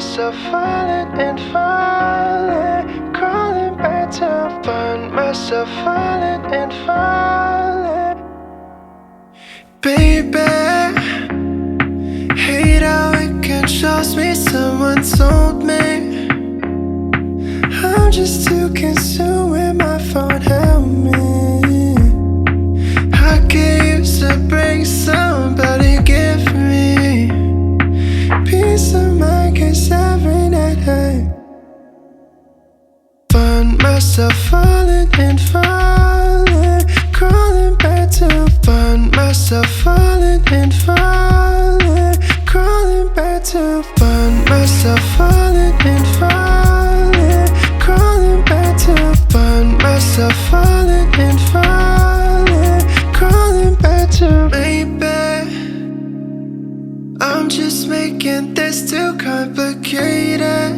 myself falling and falling, crawling back to find myself falling and falling. Baby, hate how it controls me. Someone told me I'm just too consumed with my phone. Help me. I could use a break. Somebody give me peace of mind, 'cause every night I find myself falling and falling, crawling back to find myself falling and falling, crawling back to find myself falling and falling, crawling back to find myself falling and falling, crawling back to maybe I'm just making this too complicated,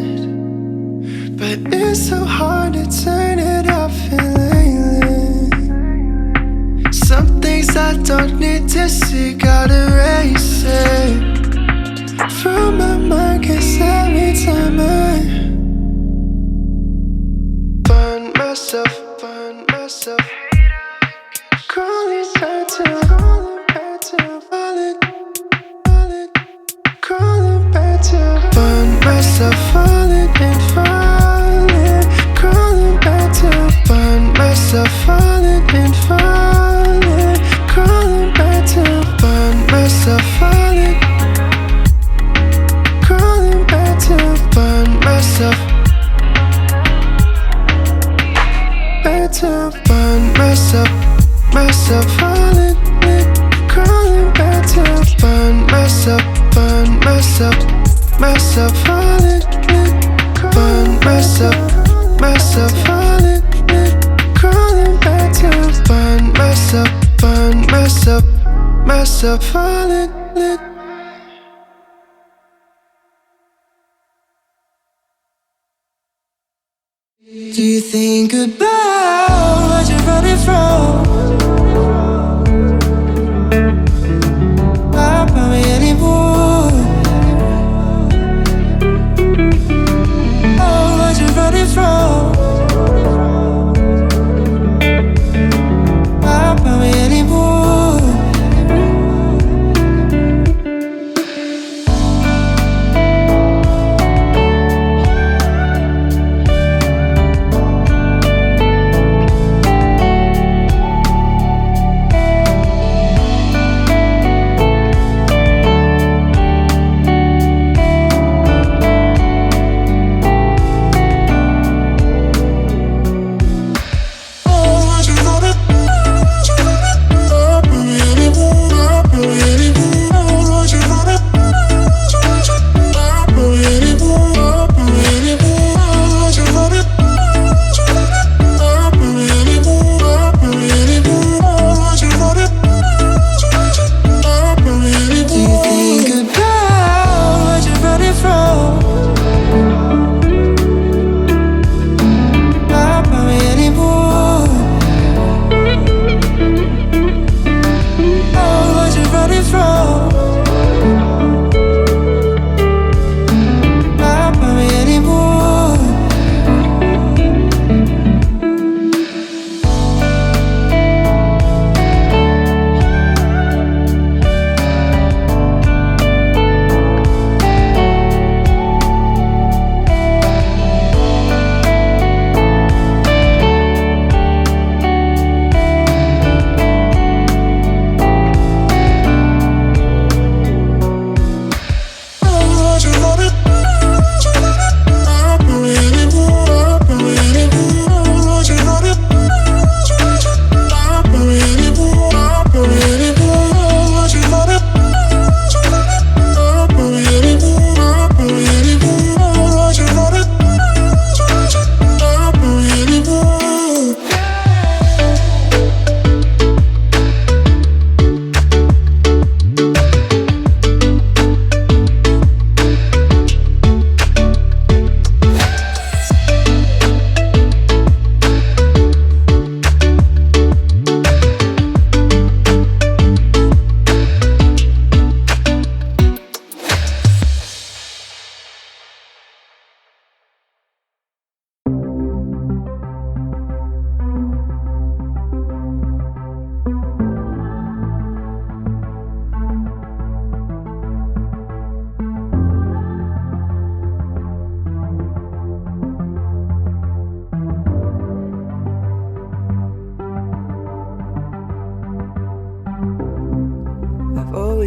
but it's so hard to turn it off lately. Some things I don't need to see, gotta erase it from my mind, 'cause every time I find myself crawling back to falling, crawling back to find myself falling and falling, crawling back to find myself falling and falling, crawling back to find myself falling, crawling back to find myself, back to find myself falling, crawling back to find myself falling, find myself falling, crawling back to find myself falling. Do you think about what you're running from? Not by me anymore. Oh, what you're running from? Not by me anymore.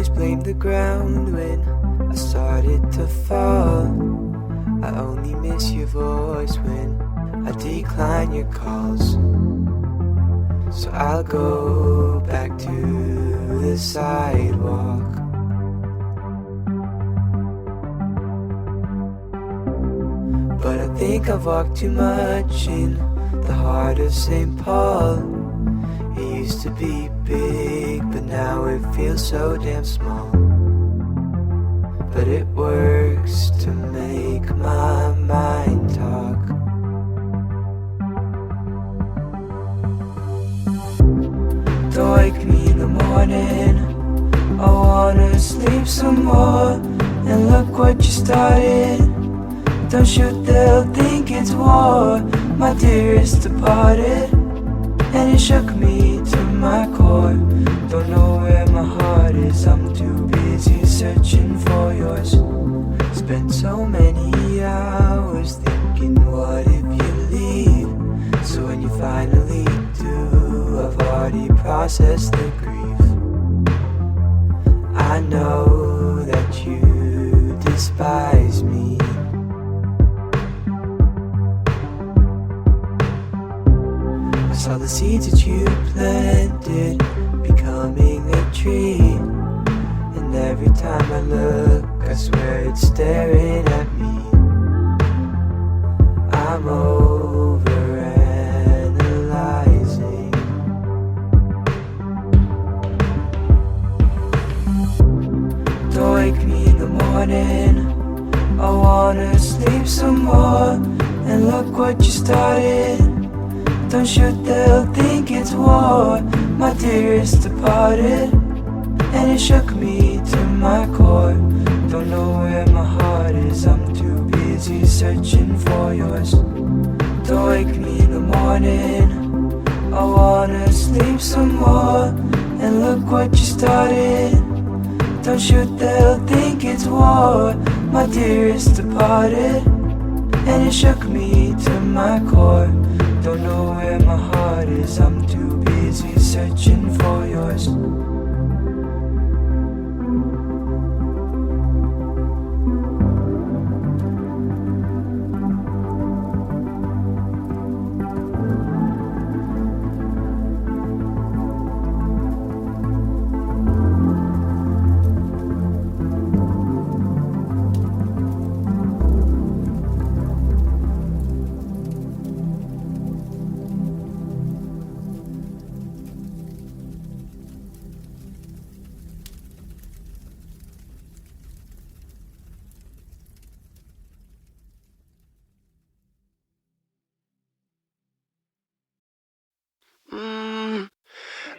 always blame the ground when I started to fall. I only miss your voice when I decline your calls. So I'll go back to the sidewalk. But I think I've walked too much in the heart of St. Paul. It used to be big, but now it feels so damn small. But it works to make my mind talk. Don't wake me in the morning, I wanna sleep some more. And look what you started. Don't shoot, they'll think it's war. My dearest departed, and it shook me to my core. Don't know where my heart is, I'm too busy searching for yours. Spent so many hours thinking, what if you leave? So when you finally do, I've already processed the grief. I know that you despise me. I saw the seeds that you planted becoming a tree. And every time I look, I swear it's staring at me. I'm overanalyzing. Don't wake me in the morning, I wanna sleep some more. And look what you started. Don't shoot, they'll think it's war. My dearest departed, and it shook me to my core. Don't know where my heart is, I'm too busy searching for yours. Don't wake me in the morning, I wanna sleep some more. And look what you started. Don't shoot, they'll think it's war. My dearest departed, and it shook me to my core. Don't know where my heart is, I'm too busy searching for yours.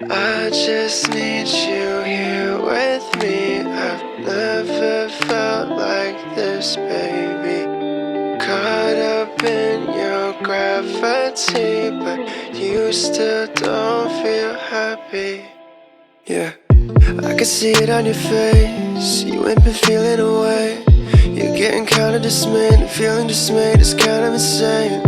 I just need you here with me. I've never felt like this, baby. Caught up in your gravity, but you still don't feel happy. Yeah, I can see it on your face. You ain't been feeling away. You're getting kinda dismayed, and feeling dismayed is kind of insane.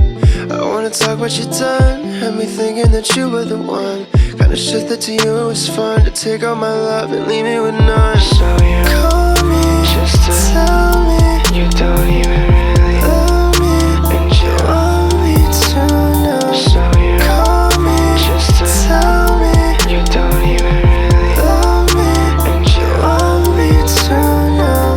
I wanna talk about you done, had me thinking that you were the one. Kinda shit that to you it was fun to take all my love and leave me with none. So you call me just to tell me you don't even really love me, and you want me to know. So you Call me just to tell me you don't even really love me, and you want me to know.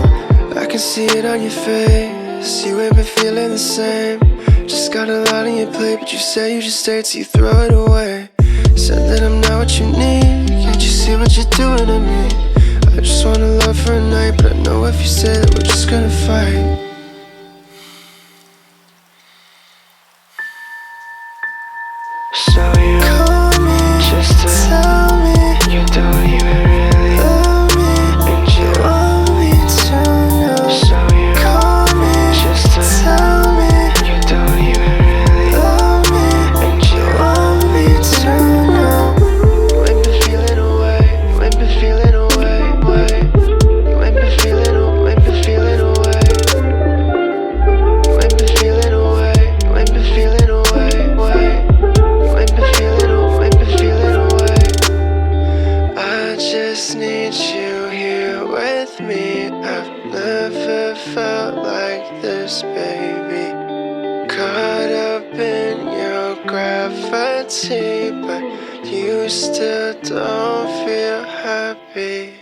I can see it on your face, you ain't been feeling the same. Just got a lot on your plate, but you say you just stay till you throw it away. Said that I'm not what you need, can't you see what you're doing to me? I just wanna love for a night, but I know if you say that we're just gonna fight. So you Call me just to tell me you don't even really love me, and you want me to know. So you Call me just to tell me you don't even really love me, and you want me to know. You ain't been feeling away, you ain't been feeling away, way. You ain't been feeling, you ain't been feeling away. You ain't been feeling away, you ain't been feeling away, way. You ain't been feeling, you ain't been feeling away. I just reality, but you still don't feel happy.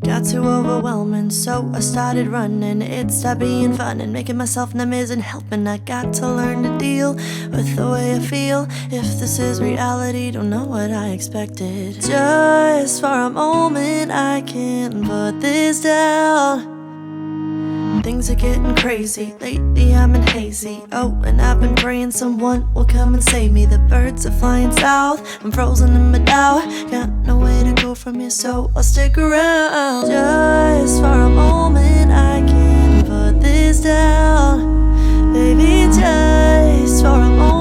Got too overwhelming, so I started running. It stopped being fun and making myself numb isn't helping. I got to learn to deal with the way I feel. If this is reality, don't know what I expected. Just for a moment, I can't put this down. Things are getting crazy, lately I'm in hazy. Oh, and I've been praying someone will come and save me. The birds are flying south, I'm frozen in my doubt. Got no way to go from here, so I'll stick around. Just for a moment, I can't put this down. Baby, just for a moment